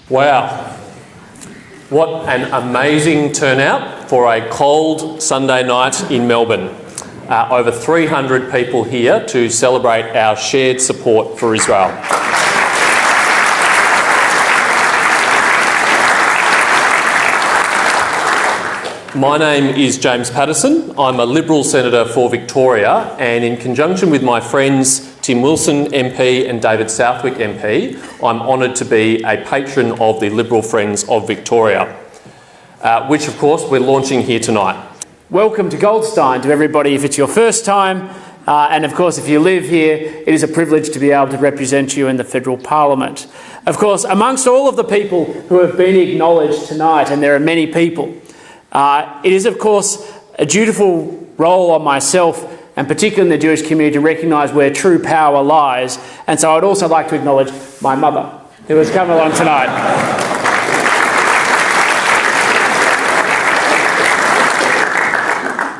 Wow, what an amazing turnout for a cold Sunday night in Melbourne. Over 300 people here to celebrate our shared support for Israel. My name is James Patterson. I'm a Liberal Senator for Victoria, and in conjunction with my friends Tim Wilson MP and David Southwick MP, I'm honoured to be a patron of the Liberal Friends of Victoria, which of course we're launching here tonight. Welcome to Goldstein to everybody if it's your first time, and of course if you live here, it is a privilege to be able to represent you in the Federal Parliament. Of course, amongst all of the people who have been acknowledged tonight, and there are many people, it is of course a dutiful role on myself, and particularly in the Jewish community, to recognise where true power lies. And so I'd also like to acknowledge my mother, who has come along tonight.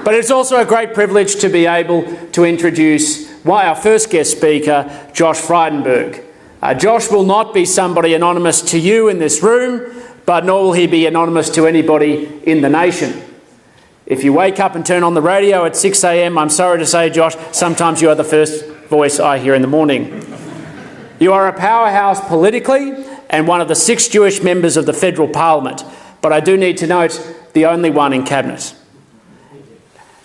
But it's also a great privilege to be able to introduce our first guest speaker, Josh Frydenberg. Josh will not be somebody anonymous to you in this room, but nor will he be anonymous to anybody in the nation. If you wake up and turn on the radio at 6 a.m, I'm sorry to say, Josh, sometimes you are the first voice I hear in the morning. You are a powerhouse politically and one of the 6 Jewish members of the Federal Parliament, but I do need to note the only one in Cabinet.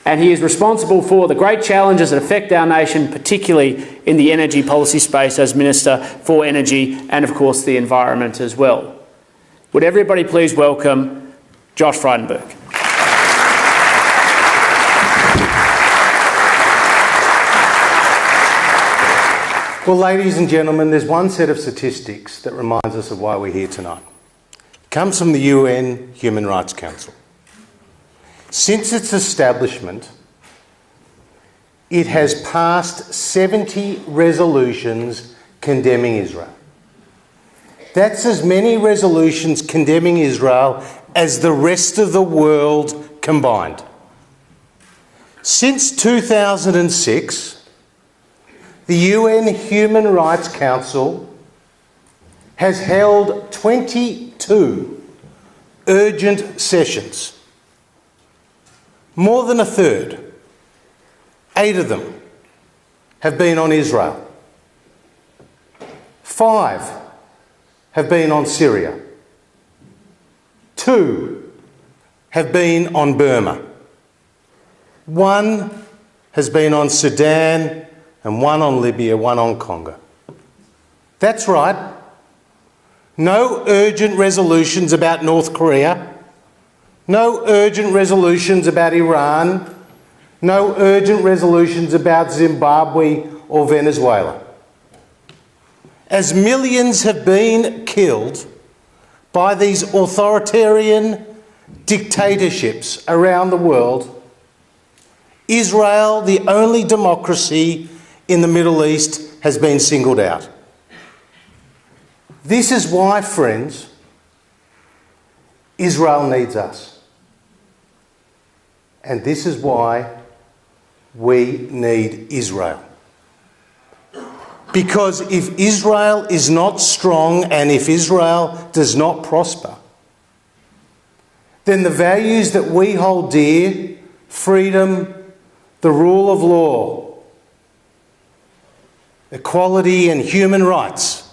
And he is responsible for the great challenges that affect our nation, particularly in the energy policy space as Minister for Energy and, of course, the environment as well. Would everybody please welcome Josh Frydenberg. Well, ladies and gentlemen, there's one set of statistics that reminds us of why we're here tonight. It comes from the UN Human Rights Council. Since its establishment, it has passed 70 resolutions condemning Israel. That's as many resolutions condemning Israel as the rest of the world combined. Since 2006, the UN Human Rights Council has held 22 urgent sessions. More than a third, 8 of them, have been on Israel. 5 have been on Syria. 2 have been on Burma. 1 has been on Sudan, and 1 on Libya, 1 on Congo. That's right. No urgent resolutions about North Korea. No urgent resolutions about Iran. No urgent resolutions about Zimbabwe or Venezuela. As millions have been killed by these authoritarian dictatorships around the world, Israel, the only democracy in the Middle East, has been singled out. This is why, friends, Israel needs us. And this is why we need Israel. Because if Israel is not strong and if Israel does not prosper, then the values that we hold dear, freedom, the rule of law, equality and human rights,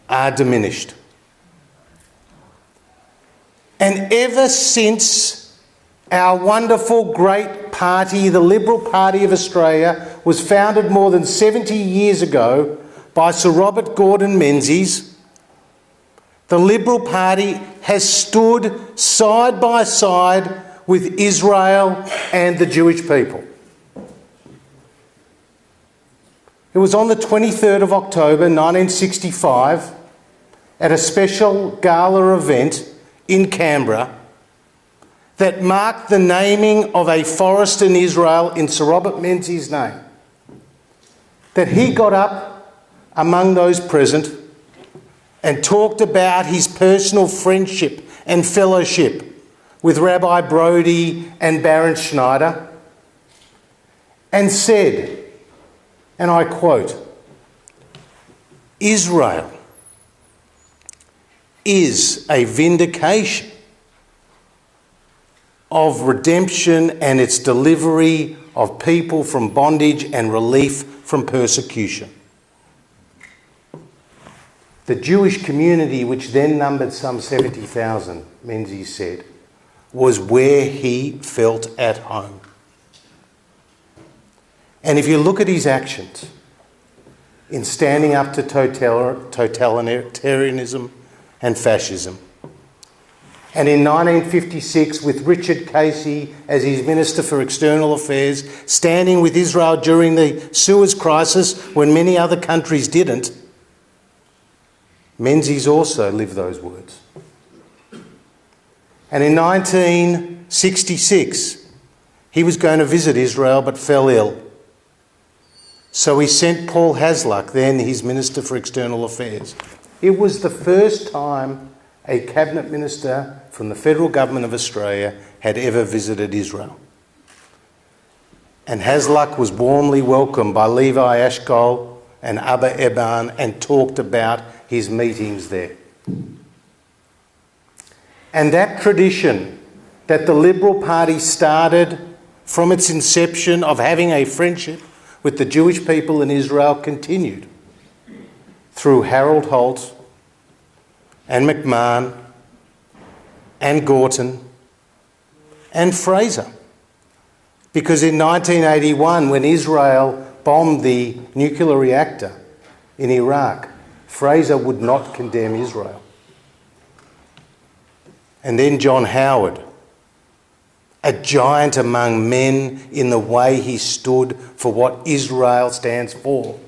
are diminished. And ever since our wonderful great party, the Liberal Party of Australia, was founded more than 70 years ago by Sir Robert Gordon Menzies, the Liberal Party has stood side by side with Israel and the Jewish people. It was on the 23rd of October 1965, at a special gala event in Canberra, that marked the naming of a forest in Israel in Sir Robert Menzies' name, that he got up among those present and talked about his personal friendship and fellowship with Rabbi Brody and Baron Schneider, and said, and I quote, "Israel is a vindication of redemption and its delivery of people from bondage and relief from persecution. The Jewish community, which then numbered some 70,000, Menzies said, was where he felt at home. And if you look at his actions in standing up to totalitarianism and fascism, and in 1956 with Richard Casey as his Minister for External Affairs, standing with Israel during the Suez crisis when many other countries didn't, Menzies also lived those words. And in 1966, he was going to visit Israel but fell ill. So he sent Paul Hasluck, then his Minister for External Affairs. It was the first time a cabinet minister from the federal government of Australia had ever visited Israel. And Hasluck was warmly welcomed by Levi Ashkol and Abba Eban and talked about his meetings there. And that tradition that the Liberal Party started from its inception of having a friendship with the Jewish people in Israel continued through Harold Holt and McMahon and Gorton and Fraser. Because in 1981, when Israel bombed the nuclear reactor in Iraq, Fraser would not condemn Israel. And then John Howard, a giant among men in the way he stood for what Israel stands for.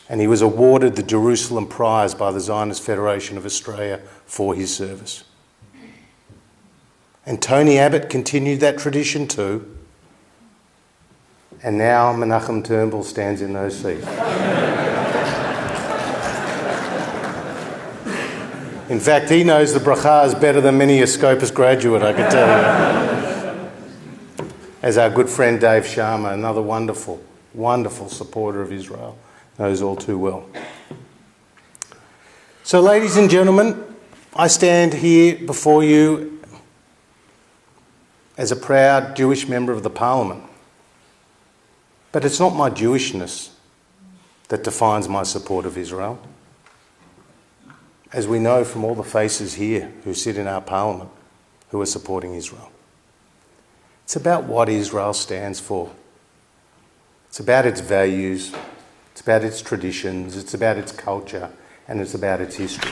And he was awarded the Jerusalem Prize by the Zionist Federation of Australia for his service. And Tony Abbott continued that tradition too. And now Menachem Turnbull stands in those seats. In fact, he knows the brachas better than many a Scopus graduate, I can tell you. As our good friend Dave Sharma, another wonderful, wonderful supporter of Israel, knows all too well. So, ladies and gentlemen, I stand here before you as a proud Jewish member of the Parliament. But it's not my Jewishness that defines my support of Israel. As we know from all the faces here who sit in our Parliament who are supporting Israel. It's about what Israel stands for. It's about its values, it's about its traditions, it's about its culture, and it's about its history.